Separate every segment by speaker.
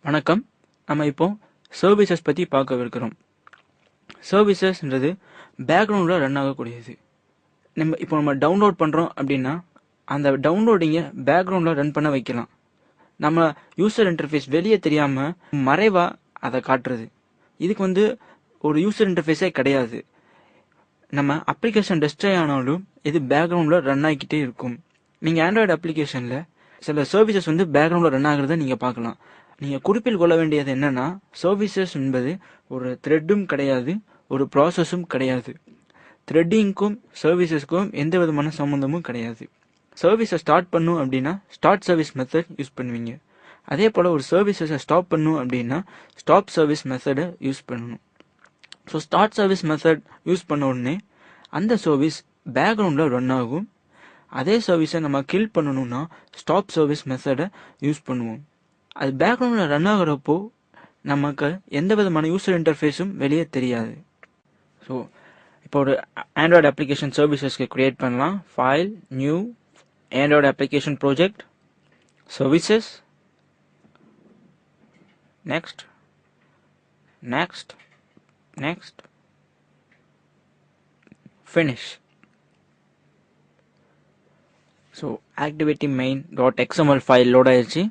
Speaker 1: வணக்கம். நம்ம இப்போ சர்வீசஸ் பற்றி பார்க்கவிருக்கிறோம். சர்வீசஸ்ன்றது பேக்ரவுண்டில் ரன் ஆகக்கூடியது. நம்ம டவுன்லோட் பண்ணுறோம் அப்படின்னா அந்த டவுன்லோடிங்கை பேக்ரவுண்டில் ரன் பண்ண வைக்கலாம். நம்ம யூசர் இன்டர்ஃபேஸ் வெளியே தெரியாமல் மறைவாக அதை காட்டுறது. இதுக்கு ஒரு யூசர் இன்டர்ஃபேஸே கிடையாது. நம்ம அப்ளிகேஷன் டெஸ்ட்ராய் ஆனாலும் இது பேக்ரவுண்டில் ரன் ஆகிக்கிட்டே இருக்கும். நீங்கள் ஆண்ட்ராய்டு அப்ளிகேஷனில் சில சர்வீசஸ் பேக்ரவுண்டில் ரன் ஆகிறத நீங்கள் பார்க்கலாம். நீங்கள் குறிப்பில் கொள்ள வேண்டியது என்னன்னா, சர்வீசஸ் என்பது ஒரு த்ரெட்டும் கிடையாது, ஒரு ப்ராசஸும் கிடையாது. த்ரெட்டிங்க்கும் சர்வீசஸ்க்கும் எந்த விதமான சம்மந்தமும் கிடையாது. சர்வீஸை ஸ்டார்ட் பண்ணும் அப்படின்னா ஸ்டார்ட் சர்வீஸ் மெத்தட் யூஸ் பண்ணுவீங்க. அதே போல் ஒரு சர்வீசஸை ஸ்டாப் பண்ணும் அப்படின்னா ஸ்டாப் சர்வீஸ் மெத்தடை யூஸ் பண்ணணும். So start service method use பண்ண உடனே அந்த சர்வீஸ் பேக்ரவுண்டில் ரன் ஆகும். அதே சர்வீஸை நம்ம கில் பண்ணணும்னா ஸ்டாப் சர்வீஸ் மெத்தடை யூஸ் பண்ணுவோம். அது பேக்ரவுண்டில் ரன் ஆகிறப்போ நமக்கு எந்த விதமான யூசர் இன்டர்ஃபேஸும் வெளியே தெரியாது. ஸோ இப்போ ஒரு ஆண்ட்ராய்டு அப்ளிகேஷன் சர்வீசஸ்க்கு க்ரியேட் பண்ணலாம். File, new, Android application project, services, next, next, next, finish. So activity main.xml file load ஆயிடுச்சு.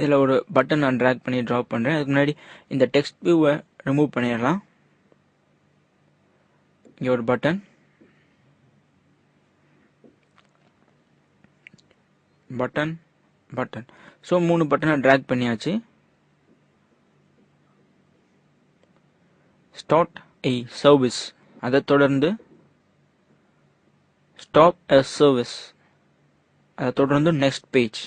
Speaker 1: இதில் ஒரு பட்டன் நான் ட்ராக் பண்ணி ட்ராப் பண்ணுறேன். அதுக்கு முன்னாடி இந்த டெக்ஸ்ட் வியூவை ரிமூவ் பண்ணிடலாம். இங்கே ஒரு பட்டன், பட்டன், பட்டன். ஸோ 3 பட்டனை ட்ராக் பண்ணியாச்சு. ஸ்டார்ட் a சர்வீஸ், அதை தொடர்ந்து ஸ்டாப் a சர்வீஸ், அதை தொடர்ந்து நெக்ஸ்ட் பேஜ்.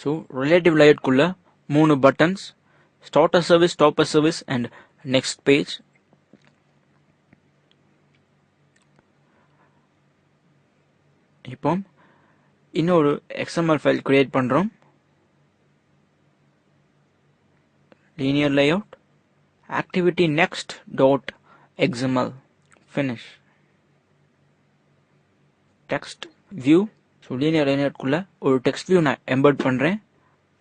Speaker 1: ஸோ ரிலேட்டிவ் லேயவுட்குள்ள 3 buttons, start a service, stop a service and next page. இப்போ இன்னொரு XML ஃபைல் கிரியேட் பண்ணுறோம். linear layout, activity next dot XML, finish, text view. So linear லைனர்க்குள்ள ஒரு text view நான் embed பண்ணுறேன்.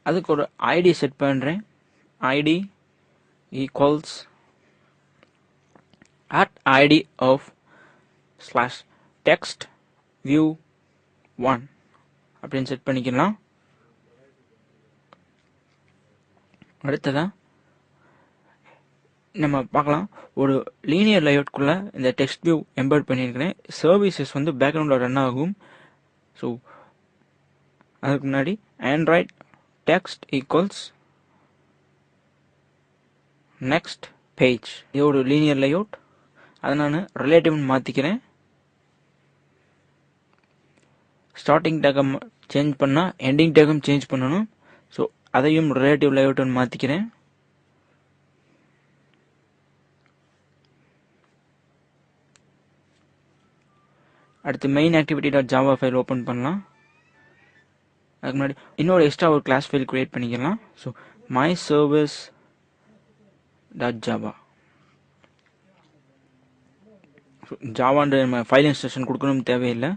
Speaker 1: அதுக்கு ஒரு ஐடி செட் பண்ணுறேன். ID equals @id of /text view 1 அப்படின்னு செட் பண்ணிக்கலாம். அடுத்ததான் நம்ம பார்க்கலாம். ஒரு லீனியர் லேஅவுட்குள்ள இந்த டெக்ஸ்ட் வியூ எம்பர்ட் பண்ணியிருக்கிறேன். சர்வீசஸ் பேக்ரவுண்டில் ரன் ஆகும். ஸோ அதுக்கு முன்னாடி Android text equals next page. இது ஒரு லீனியர் லேஅவுட், அதை நான் ரிலேட்டிவ்னு மாற்றிக்கிறேன். ஸ்டார்டிங் டேகம் சேஞ்ச் பண்ணால் எண்டிங் டேகம் சேஞ்ச் பண்ணணும். ஸோ அதையும் ரிலேட்டிவ் லேஅவுட்னு மாற்றிக்கிறேன். அடுத்து மெயின் activity.java ஃபைல் ஓப்பன் பண்ணலாம். அதுக்கு முன்னாடி இன்னொரு எக்ஸ்ட்ரா ஒரு கிளாஸ் ஃபைல் கிரியேட் பண்ணிக்கலாம். So my service.java. ஜாவான்ற நம்ம ஃபைல் இன்ஸ்ட்ரக்ஷன் கொடுக்கணும்னு தேவையில்லை.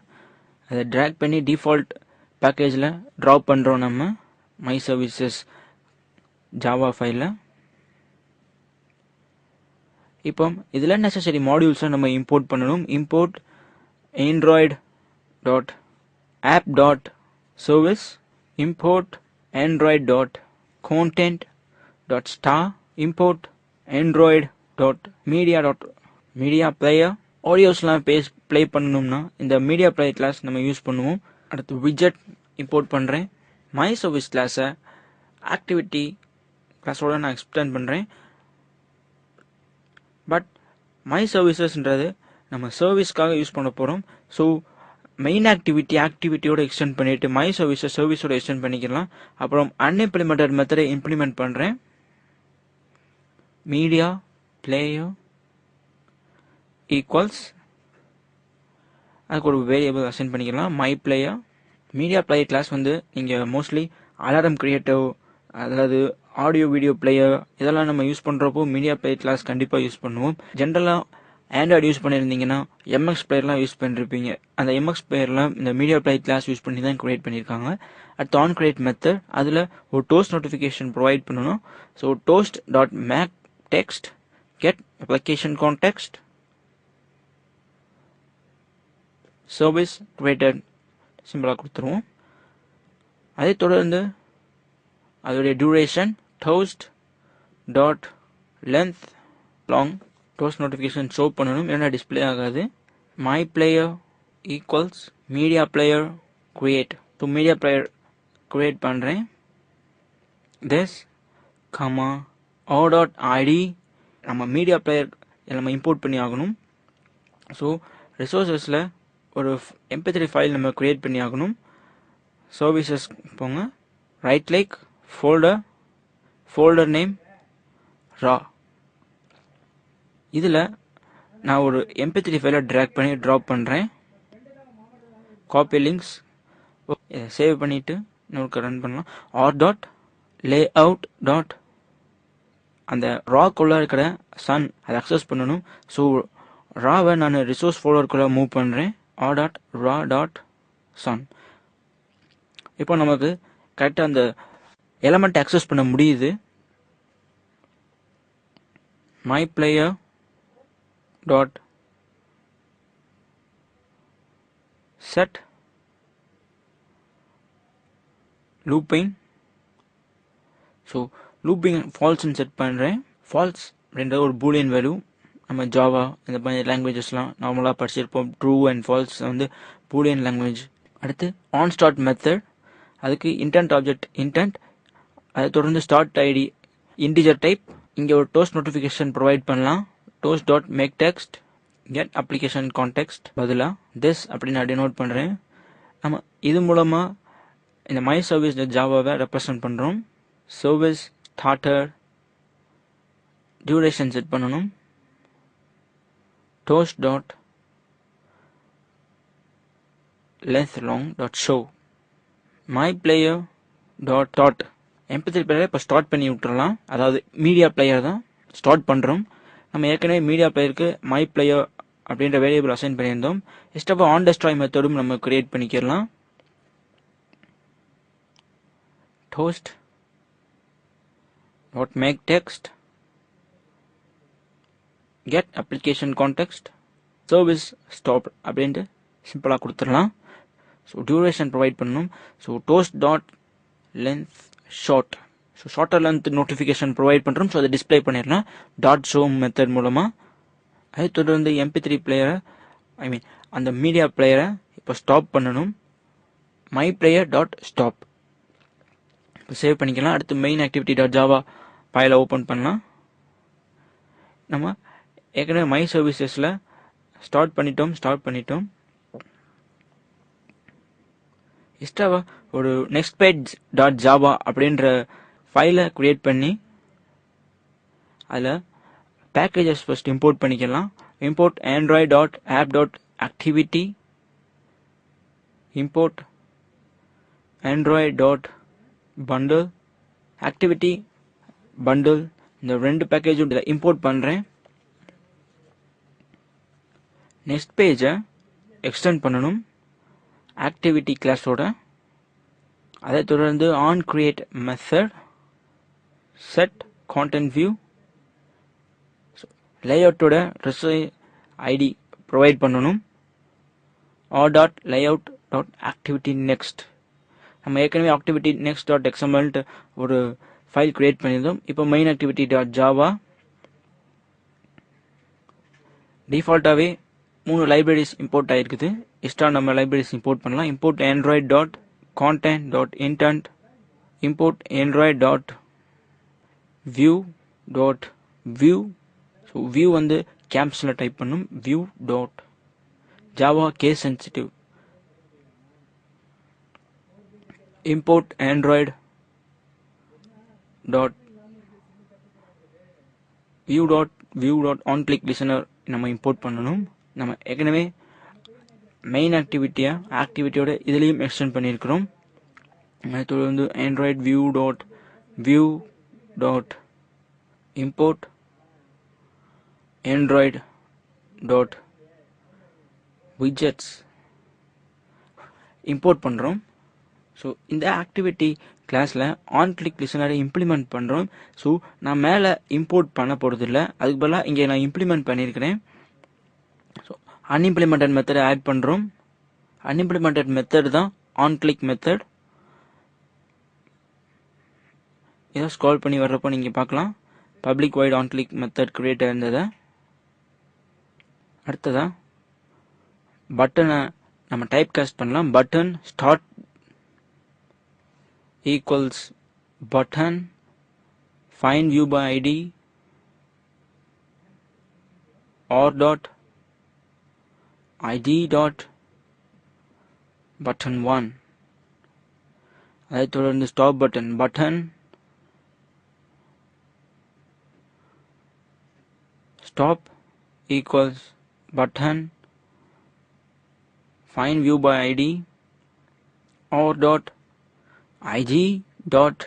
Speaker 1: அதை ட்ராக் பண்ணி டிஃபால்ட் பேக்கேஜில் ட்ராப் பண்ணுறோம் நம்ம my services ஜாவா ஃபைலில். இப்போ இதில் நெசசரி மாடியூல்ஸை நம்ம இம்போர்ட் பண்ணணும். Import android.app.service, import android.content.star, import android.media player. ஆடியோஸ்லாம் ப்ளே பண்ணணும்னா இந்த மீடியா பிளேயர் கிளாஸ் நம்ம யூஸ் பண்ணுவோம். அடுத்து widget இம்போர்ட் பண்ணுறேன். மை சர்வீஸ் கிளாஸை ஆக்டிவிட்டி கிளாஸோட நான் எக்ஸ்டெண்ட் பண்ணுறேன். பட் மை சர்வீசஸ்ன்றது நம்ம சர்வீஸ்க்காக யூஸ் பண்ண போகிறோம். ஸோ மெயின் ஆக்டிவிட்டியோட எக்ஸ்டெண்ட் பண்ணிவிட்டு மை சர்வீஸோட எக்ஸ்டெண்ட் பண்ணிக்கலாம். அப்புறம் அன்இம்ப்ளிமெண்டட் மெத்தடை இம்ப்ளிமெண்ட் பண்ணுறேன். மீடியா பிளேயர் ஈக்குவல்ஸ், அதுக்கு ஒரு வேரியபிள் அசைன் பண்ணிக்கலாம், my player. Media player class நீங்கள் மோஸ்ட்லி அலாரம் கிரியேட்டிவ், அதாவது ஆடியோ வீடியோ பிளேயர் இதெல்லாம் நம்ம யூஸ் பண்ணுறப்போ மீடியா பிளேயர் கிளாஸ் கண்டிப்பாக யூஸ் பண்ணுவோம். ஜென்ரலாக ஆண்ட்ராய்டு யூஸ் பண்ணியிருந்தீங்கன்னா எம்எக்ஸ் பிளேயர்லாம் யூஸ் பண்ணிருப்பீங்க. அந்த எம்எக்ஸ் பிளேயர்லாம் இந்த மீடியா பிளேயர் கிளாஸ் யூஸ் பண்ணி தான் கிரியேட் பண்ணியிருக்காங்க. அடுத்து ஆன் கிரியேட் மெத்தட், அதில் ஒரு டோஸ்ட் நோட்டிஃபிகேஷன் ப்ரொவைட் பண்ணணும். So toast dot make text get application context service created சிம்பிளாக கொடுத்துருவோம். அதை தொடர்ந்து அதோடைய duration toast dot length long toast notification show பண்ணணும், ஏன்னா டிஸ்பிளே ஆகாது. My player equals media player create. So media player create பண்ணுறேன். This comma O dot ID நம்ம மீடியா பிளேயர் நம்ம இம்போர்ட் பண்ணி ஆகணும். ஸோ ரிசோர்ஸஸில் ஒரு MP3 ஃபைல் நம்ம கிரியேட் பண்ணி ஆகணும். சர்வீசஸ் போங்க, ரைட் கிளிக், ஃபோல்டர் நேம் ரா. இதில் நான் ஒரு MP3 ஃபைலை ட்ராக் பண்ணி ட்ராப் பண்ணுறேன். காப்பி லிங்க்ஸ் சேவ் பண்ணிவிட்டு இன்னொரு ரன் பண்ணலாம். R dot lay dot அந்த ராக்குள்ளே இருக்கிற சன் அதை அக்சஸ் பண்ணணும். ஸோ ராவை நான் ரிசோர்ஸ் ஃபோல்டருக்குள்ளே மூவ் பண்ணுறேன். R dot raw dot sun. இப்போ நமக்கு கரெக்டாக அந்த எலமெண்ட் அக்சஸ் பண்ண முடியுது. My player dot set looping. So looping ஃபால்ஸ்ன்னு செட் பண்ணுறேன். ஃபால்ஸ் அப்படின்ற ஒரு பூலியன் வேல்யூ. நம்ம ஜாவா இந்த மாதிரி லாங்குவேஜஸ்லாம் நார்மலாக படிச்சிருப்போம். ட்ரூ அண்ட் ஃபால்ஸ் வந்து பூலியன் லாங்குவேஜ். அடுத்து ஆன் ஸ்டார்ட் மெத்தட், அதுக்கு இன்டென்ட் ஆப்ஜெக்ட் இன்டென்ட், அதை தொடர்ந்து ஸ்டார்ட் ஐடி இன்டிஜர் டைப். இங்கே ஒரு டோஸ்ட் நோட்டிஃபிகேஷன் ப்ரொவைட் பண்ணலாம். Toast dot make text get application context பதிலாக திஸ் அப்படின்னு நான் டினோட் பண்ணுறேன். நம்ம இது மூலமாக இந்த மை சர்வீஸ் ஜாவாவை ரெப்ரசன்ட் பண்ணுறோம். சர்வீஸ் ஸ்டார்டர் டியூரேஷன் செட் பண்ணணும். Toast dot length long dot show my player dot MP3 பிளேயரை இப்போ ஸ்டார்ட் பண்ணி விட்டுறலாம். அதாவது மீடியா பிளேயர் தான் ஸ்டார்ட் பண்ணுறோம். நம்ம ஏற்கனவே மீடியா பிளேயருக்கு மை பிளேயர் அப்படின்ற வேரியபிள் அசைன் பண்ணியிருந்தோம். எக்ஸ்ட்ராவா ஆன் டெஸ்ட்ராய் மெத்தடும் நம்ம கிரியேட் பண்ணிக்கலாம். Toast dot make text get application context service stop அப்படின்ட்டு சிம்பிளாக கொடுத்துடலாம். ஸோ டியூரேஷன் ப்ரொவைட் பண்ணணும். So toast dot length short. So shorter length notification provide பண்ணுறோம். ஸோ அதை டிஸ்பிளே பண்ணிடலாம் டாட் ஷோ மெத்தட் மூலமாக. அதை தொடர்ந்து MP3 பிளேயரை அந்த மீடியா பிளேயரை இப்போ ஸ்டாப் பண்ணணும். மை பிளேயர் டாட் ஸ்டாப் இப்போ சேவ் பண்ணிக்கலாம். அடுத்து மெயின் ஆக்டிவிட்டி டாட் ஜாவா ஃபைலை ஓப்பன் பண்ணலாம். நம்ம ஏற்கனவே மை சர்வீசஸில் ஸ்டார்ட் பண்ணிட்டோம். எக்ஸ்ட்ராவா ஒரு நெக்ஸ்ட் பேஜ் டாட் ஜாவா அப்படின்ற ஃபைலை கிரியேட் பண்ணி அதில் பேக்கேஜஸ் ஃபர்ஸ்ட் இம்போர்ட் பண்ணிக்கலாம். Import Android dot app dot activity, import Android dot bundle, activity bundle. இந்த ரெண்டு பேக்கேஜும் இதில் இம்போர்ட் பண்ணுறேன். நெக்ஸ்ட் பேஜை எக்ஸ்டெண்ட் பண்ணணும் ஆக்டிவிட்டி கிளாஸோட. அதை தொடர்ந்து on create method set content view லேஅவுட்டோட ரிசோர்ஸ் ஐடி ப்ரொவைட் பண்ணணும். R dot layout dot activity next. நம்ம ஏற்கனவே ஆக்டிவிட்டி நெக்ஸ்ட் டாட் எக்ஸ்எம்எல்ட்டு ஒரு ஃபைல் கிரியேட் பண்ணியிருந்தோம். இப்போ மெயின் ஆக்டிவிட்டி டாட் ஜாவா டிஃபால்ட்டாகவே 3 லைப்ரரிஸ் இம்போர்ட் ஆகிருக்குது. எக்ஸ்ட்ரா நம்ம லைப்ரரிஸ் இம்போர்ட் பண்ணலாம். Import Android dot content dot intent, import Android dot view dot view. So view வந்து கேப்ஸில் டைப் பண்ணும். View dot Java case sensitive. Import Android dot view dot on click listener நம்ம import பண்ணணும். நம்ம ஏற்கனவே main ஆக்டிவிட்டியோட இதுலேயும் extend பண்ணியிருக்கிறோம். அது வந்து Android view dot import Android dot widgets import பண்ணுறோம். ஸோ இந்த ஆக்டிவிட்டி கிளாஸில் ஆன் கிளிக் லிசனரை இம்ப்ளிமெண்ட் பண்ணுறோம். ஸோ நான் மேலே இம்போர்ட் பண்ண போகிறதில்ல, அதுக்கு பதிலாக இங்கே நான் இம்ப்ளிமெண்ட் பண்ணியிருக்கிறேன். ஸோ அன்இம்ப்ளிமெண்டட் மெத்தடை ஆட் பண்ணுறோம். அன்இம்ப்ளிமெண்டட் மெத்தட் தான் ஆன் கிளிக் மெத்தட். இதை ஸ்க்ரால் பண்ணி வர்றப்போ நீங்கள் பார்க்கலாம் public void on click method create இருந்ததை. அடுத்ததா பட்டனை நம்ம டைப் காஸ்ட் பண்ணலாம். Button start equals button find view by id or dot id dot button 1. அதைத் தொடர்ந்து stop button button stop equals button find view by id or dot id dot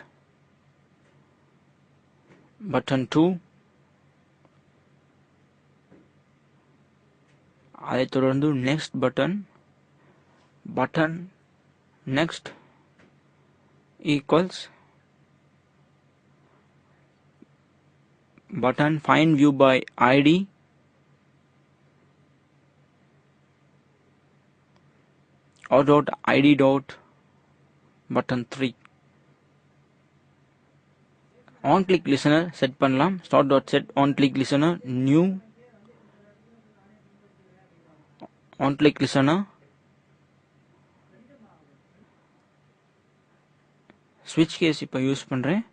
Speaker 1: button 2. அதைத் தொடர்ந்து next button button next equals button find view by id or dot id dot button 3. on click listener set பண்ணலாம். start dot set on click listener new on click listener switch case இப்போ use பண்றேன்.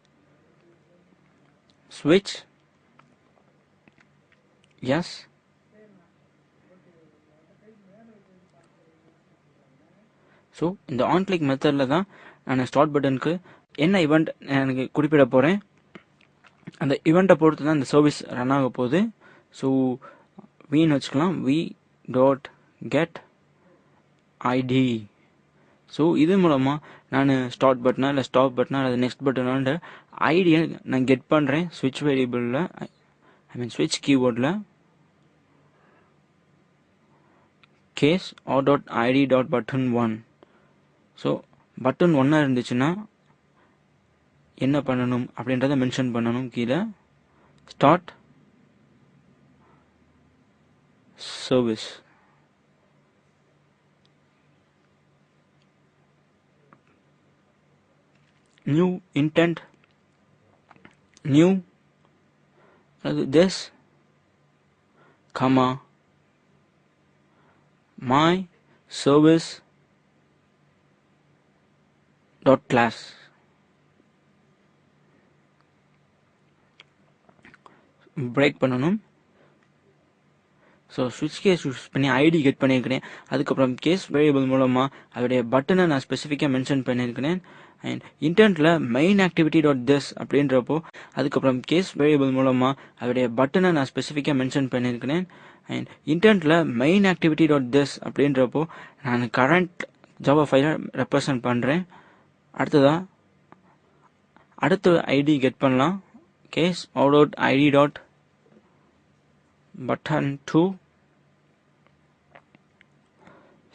Speaker 1: switch yes so இந்த on click மெத்தடில் தான் நான் start பட்டனுக்கு என்ன event எனக்கு குறிப்பிட போகிறேன். அந்த ஈவெண்ட்டை பொறுத்து தான் இந்த சர்வீஸ் ரன் ஆக போகுது. ஸோ வின்னு வச்சுக்கலாம் v dot get ID. So இது மூலமாக நான் ஸ்டார்ட் பட்டனா இல்லை ஸ்டாப் பட்டனா இல்லை நெக்ஸ்ட் பட்டனான்ற ஐடியை நான் கெட் பண்ணுறேன். ஸ்விட்ச் வேரியபிளில் ஐ மீன் ஸ்விட்ச் கீபோர்டில் case R dot ID dot button 1. So button 1 இருந்துச்சுன்னா என்ன பண்ணணும் அப்படின்றத மென்ஷன் பண்ணணும். கீழே start service new intent new this comma my service dot class. Break பண்ணணும். ஸோ ஸ்விட்ச் கேஸ் யூஸ் பண்ணி ஐடி கெட் பண்ணியிருக்கிறேன். அதுக்கப்புறம் கேஸ் வேரியபிள் மூலமாக அதோடைய பட்டனை நான் ஸ்பெசிஃபிக்காக மென்ஷன் பண்ணியிருக்கிறேன். அண்ட் இன்டென்ட்டில் மெயின் ஆக்டிவிட்டி டாட் திஸ் அப்படின்றப்போ அதுக்கப்புறம் கேஸ் வேரியபிள் மூலமாக அதோடைய பட்டனை நான் ஸ்பெசிஃபிக்காக மென்ஷன் பண்ணியிருக்கிறேன். அண்ட் இன்டென்ட்டில் மெயின் ஆக்டிவிட்டி டாட் திஸ் அப்படின்றப்போ நான் கரண்ட் ஜாவா ஃபைலை ரெப்ரசன்ட் பண்ணுறேன். அடுத்த ஐடி கெட் பண்ணலாம். Case R dot ID dot button 2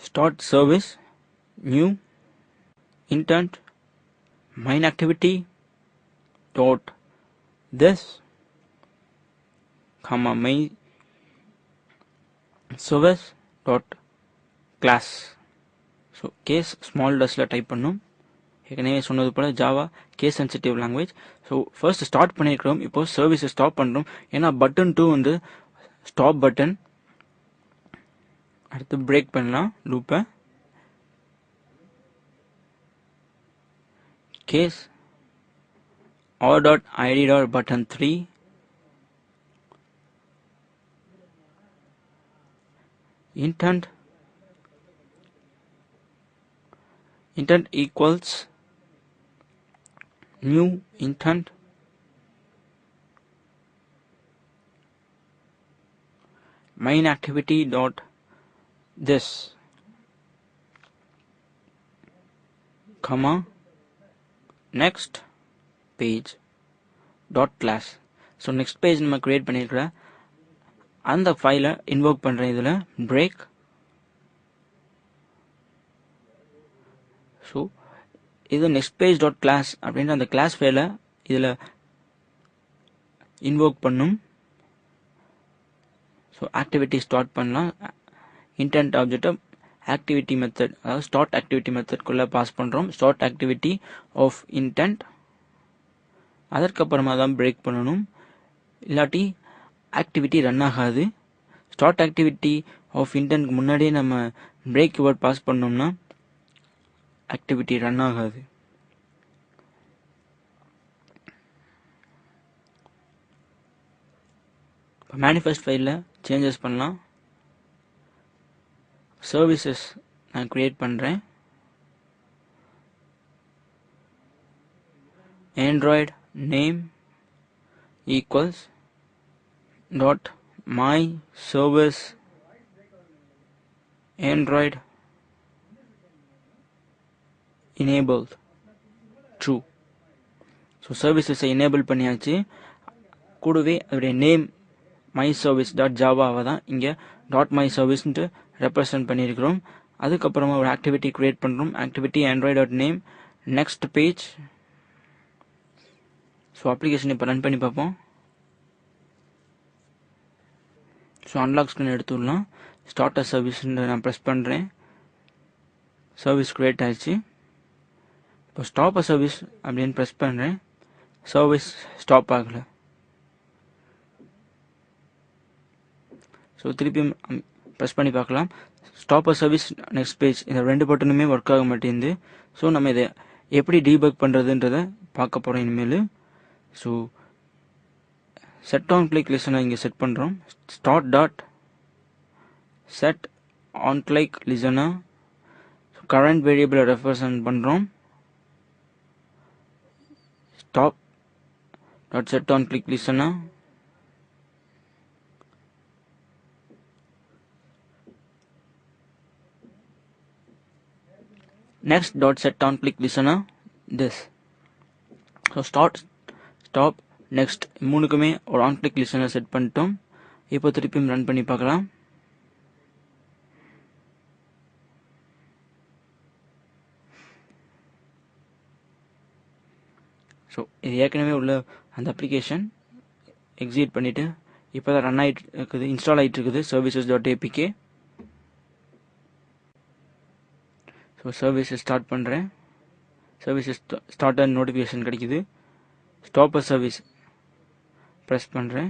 Speaker 1: start service new intent main activity dot this comma main service dot class. So case small டஸ்ல type பண்ணும். ஏற்கனவே சொன்னது போல Java case sensitive language. So first start பண்ணியிருக்கிறோம். இப்போ சர்வீஸை stop பண்ணுறோம். ஏன்னா பட்டன் 2 வந்து ஸ்டாப் பட்டன். அடுத்து பிரேக் பண்ணலாம் லூப்பை. Case R dot ID dot button 3 intent equals new intent main activity dot this comma next page dot class. So next page நம்ம கிரியேட் பண்ணியிருக்கிற அந்த ஃபைலை இன்வோக் பண்ணுறேன் இதில் break. ஸோ இது நெக்ஸ்ட் பேஜ் டாட் கிளாஸ் அப்படின்ற அந்த கிளாஸ் ஃபைலை இதில் இன்வோக் பண்ணும். ஸோ ஆக்டிவிட்டி ஸ்டார்ட் பண்ணலாம். இன்டென்ட் ஆப்ஜெக்டை ஆக்டிவிட்டி மெத்தட், அதாவது ஸ்டார்ட் ஆக்டிவிட்டி மெத்தட்குள்ளே பாஸ் பண்ணுறோம். Start activity of intent. அதற்கப்புறமா தான் பிரேக் பண்ணணும், இல்லாட்டி ஆக்டிவிட்டி ரன் ஆகாது. ஸ்டார்ட் ஆக்டிவிட்டி ஆஃப் இன்டென்ட்க்கு முன்னாடியே நம்ம பிரேக் கீவேர்ட் பாஸ் பண்ணோம்னா ஆக்டிவிட்டி ரன் ஆகாது. இப்போ மேனிஃபெஸ்ட் ஃபைலில் சேஞ்சஸ் பண்ணலாம். சர்வீசஸ் நான் கிரியேட் பண்ணுறேன். Android name equals dot my service Android enabled true. So சர்வீசஸை எனேபிள் பண்ணியாச்சு. கூடவே அதோடைய நேம் மை சர்வீஸ் டாட் ஜாவாவை தான் இங்கே டாட் மை சர்வீஸ்ன்ட்டு ரெப்ரசன்ட் பண்ணியிருக்கிறோம். அதுக்கப்புறமா ஒரு ஆக்டிவிட்டி கிரியேட் பண்ணுறோம். Activity Android dot name next page. So application இப்போ ரன் பண்ணி பார்ப்போம். ஸோ அன்லாக் ஸ்க்ரீன் எடுத்துடலாம். ஸ்டார்ட் அ சர்வீஸ்ன்னு நான் ப்ரெஸ் பண்ணுறேன். சர்வீஸ் கிரியேட் ஆயிடுச்சு. இப்போ ஸ்டாப் அ சர்வீஸ் அப்படின்னு ப்ரெஸ் பண்ணுறேன். சர்வீஸ் ஸ்டாப் ஆகலை. ஸோ திருப்பியும் ப்ரெஸ் பண்ணி பார்க்கலாம். Stop a service next page, இந்த ரெண்டு பட்டனுமே ஒர்க் ஆக மாட்டேங்குது. ஸோ நம்ம இதை எப்படி டீபக் பண்ணுறதுன்றதை பார்க்க போகிறோம் இனிமேல். ஸோ செட் ஆன் கிளிக் லிசனை இங்கே செட் பண்ணுறோம். Start dot set on click லிசனை கரண்ட் வேரியபிளை ரெப்ரசன்ட் பண்ணுறோம். Stop dot set on click லிசனை next dot set on click listener this. so start stop next மூணுக்குமே ஒரு on click listener செட் பண்ணிட்டோம். இப்போ திருப்பியும் ரன் பண்ணி பார்க்கலாம். ஸோ இது ஏற்கனவே உள்ள அந்த அப்ளிகேஷன் எக்ஸிட் பண்ணிவிட்டு இப்போ தான் ரன் ஆகிட்டு இருக்குது, இன்ஸ்டால் ஆகிட்டு இருக்குது services டாட் ஏபிகே. ஸோ சர்வீஸை ஸ்டார்ட் பண்ணுறேன். சர்வீஸஸ் ஸ்டார்ட் நோட்டிஃபிகேஷன் கிடைக்குது. ஸ்டாப் அ சர்வீஸ் ப்ரெஸ் பண்ணுறேன்.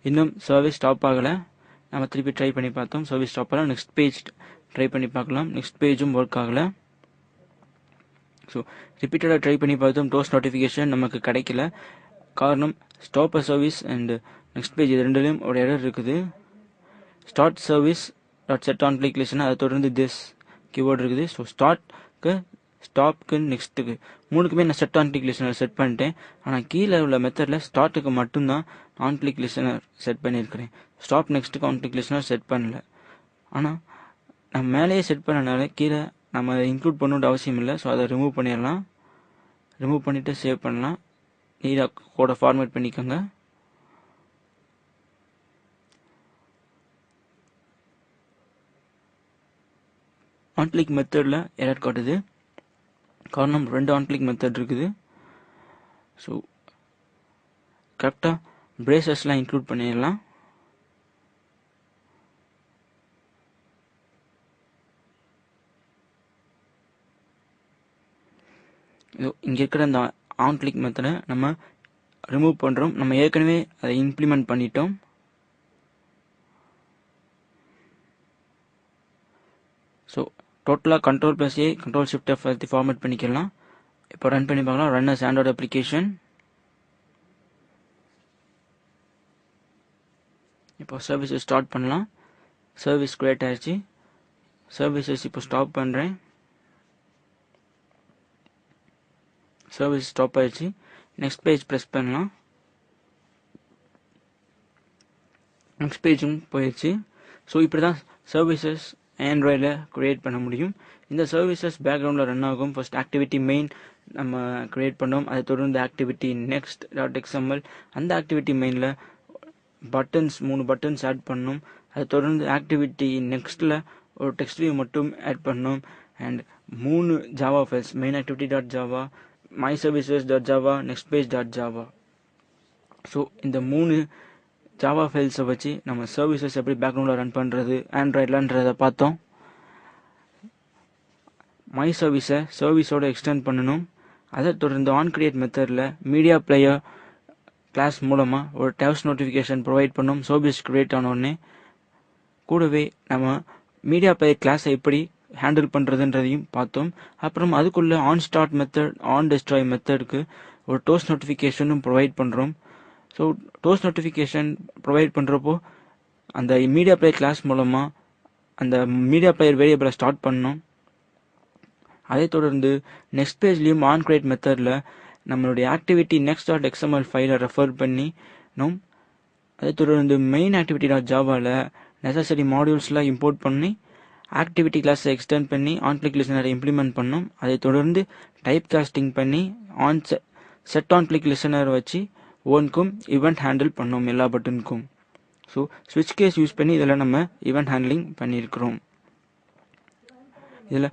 Speaker 1: இன்னும் சர்வீஸ் ஸ்டாப் ஆகலை. நம்ம திருப்பி ட்ரை பண்ணி பார்த்தோம், சர்வீஸ் ஸ்டாப் ஆகலை. நெக்ஸ்ட் பேஜ் ட்ரை பண்ணி பார்க்கலாம். நெக்ஸ்ட் பேஜும் ஒர்க் ஆகலை. ஸோ ரிப்பீட்டடாக ட்ரை பண்ணி பார்த்தோம், டோஸ்ட் நோட்டிஃபிகேஷன் நமக்கு கிடைக்கல. காரணம் stop a service and next page இது ரெண்டுலேயும் ஒரு எரர் இருக்குது. Start service dot set on click listen, அதை தொடர்ந்து திஸ் கீவேர்டு இருக்குது. ஸோ ஸ்டார்ட்க்கு ஸ்டாப்க்கு நெக்ஸ்ட்டுக்கு மூணுக்குமே நான் set on click listener set பண்ணிட்டேன். ஆனால் கீழே உள்ள மெத்தடில் ஸ்டார்ட்டுக்கு மட்டும்தான் ஆன் கிளிக் லிசனர் செட் பண்ணியிருக்கிறேன். ஸ்டாப் நெக்ஸ்ட்டுக்கு ஆன் கிளிக் லிசனர் செட் பண்ணல. ஆனால் நம்ம மேலேயே செட் பண்ணனால கீழே நம்ம அதை இன்க்ளூட் பண்ணணுன்ற அவசியம் இல்லை. ஸோ அதை ரிமூவ் பண்ணிடலாம். ரிமூவ் பண்ணிவிட்டு சேவ் பண்ணலாம். நீடாக கோடை ஃபார்மேட் பண்ணிக்கோங்க. ஆன் கிளிக் மெத்தடில் எரர் காட்டுது. காரணம் ரெண்டு ஆன் கிளிக் மெத்தட் இருக்குது. ஸோ கரெக்டாக பிரேசஸ்லாம் இன்க்ளூட் பண்ணிடலாம். இங்கே இருக்கிற அந்த ஆன் கிளிக் மெத்தடை நம்ம ரிமூவ் பண்ணுறோம். நம்ம ஏற்கனவே அதை இம்ப்ளிமெண்ட் பண்ணிட்டோம். ஸோ டோட்டலாக கண்ட்ரோல்+A கண்ட்ரோல்+Shift+F ஃபார்மேட் பண்ணிக்கலாம். இப்போ ரன் பண்ணி பார்க்கலாம். Run as android application. இப்போ சர்வீஸை ஸ்டார்ட் பண்ணலாம். சர்வீஸ் கிரியேட் ஆயிடுச்சு. சர்வீசஸ் இப்போ ஸ்டாப் பண்ணுறேன். சர்வீஸ் ஸ்டாப் ஆயிடுச்சு. நெக்ஸ்ட் பேஜ் ப்ரெஸ் பண்ணலாம். நெக்ஸ்ட் பேஜும் போயிடுச்சு. ஸோ இப்படி தான் சர்வீசஸ் ஆண்ட்ராய்டில் க்ரியேட் பண்ண முடியும். இந்த சர்வீசஸ் பேக்ரவுண்டில் ரன் ஆகும். ஃபர்ஸ்ட் ஆக்டிவிட்டி மெயின் நம்ம க்ரியேட் பண்ணோம். அதை தொடர்ந்து ஆக்டிவிட்டி நெக்ஸ்ட் டாட் எக்ஸ்எம்எல், அந்த ஆக்டிவிட்டி மெயினில் பட்டன்ஸ் 3 பட்டன்ஸ் ஆட் பண்ணணும். அதை தொடர்ந்து ஆக்டிவிட்டி நெக்ஸ்ட்டில் ஒரு டெக்ஸ்ட் வியூ மட்டும் ஆட் பண்ணணும். And 3 Java files, main activity dot Java, my services dot Java, next page dot Java. So இந்த 3 ஜாவா ஃபைல்ஸை வச்சு நம்ம சர்வீசஸ் எப்படி பேக்ரவுண்டில் ரன் பண்ணுறது ஆண்ட்ராய்ட்லன்றதை பார்த்தோம். மை சர்வீஸோட எக்ஸ்டெண்ட் பண்ணணும். அதை தொடர்ந்து ஆன் கிரியேட் மெத்தடில் மீடியா பிளேயர் கிளாஸ் மூலமாக ஒரு டேப்ஸ் நோட்டிஃபிகேஷன் ப்ரொவைட் பண்ணோம். சர்வீஸ் கிரியேட் ஆனோடனே கூடவே நம்ம மீடியா பிளேயர் கிளாஸை எப்படி ஹேண்டில் பண்ணுறதுன்றதையும் பார்த்தோம். அப்புறம் அதுக்குள்ளே on start method, on destroy மெத்தடுக்கு ஒரு டோஸ்ட் நோட்டிஃபிகேஷனும் ப்ரொவைட் பண்ணுறோம். ஸோ டோஸ்ட் நோட்டிஃபிகேஷன் ப்ரொவைட் பண்ணுறப்போ அந்த மீடியா பிளேயர் கிளாஸ் மூலமாக அந்த மீடியா பிளேயர் வேரியபிளை ஸ்டார்ட் பண்ணோம். அதை தொடர்ந்து நெக்ஸ்ட் பேஜ்லேயும் ஆன் கிரியேட் மெத்தடில் நம்மளுடைய ஆக்டிவிட்டி நெக்ஸ்ட் டாட் எக்ஸ்எம்எல் ஃபைலை ரெஃபர் பண்ணினோம். அதை தொடர்ந்து மெயின் ஆக்டிவிட்டி டாட் ஜாவாவில் நெசசரி மாடியூல்ஸ்லாம் இம்போர்ட் பண்ணி ஆக்டிவிட்டி கிளாஸை எக்ஸ்டெண்ட் பண்ணி ஆன் கிளிக் லிசனரை இம்ப்ளிமெண்ட் பண்ணோம். அதை தொடர்ந்து டைப் காஸ்டிங் பண்ணி செட் ஆன் கிளிக் லிசனர் வச்சு ஒன்க்கும் ஈவெண்ட் ஹேண்டில் பண்ணோம் எல்லா பட்டனுக்கும். ஸோ ஸ்விட்ச் கேஸ் யூஸ் பண்ணி இதில் நம்ம ஈவெண்ட் ஹேண்ட்லிங் பண்ணியிருக்கிறோம். இதில்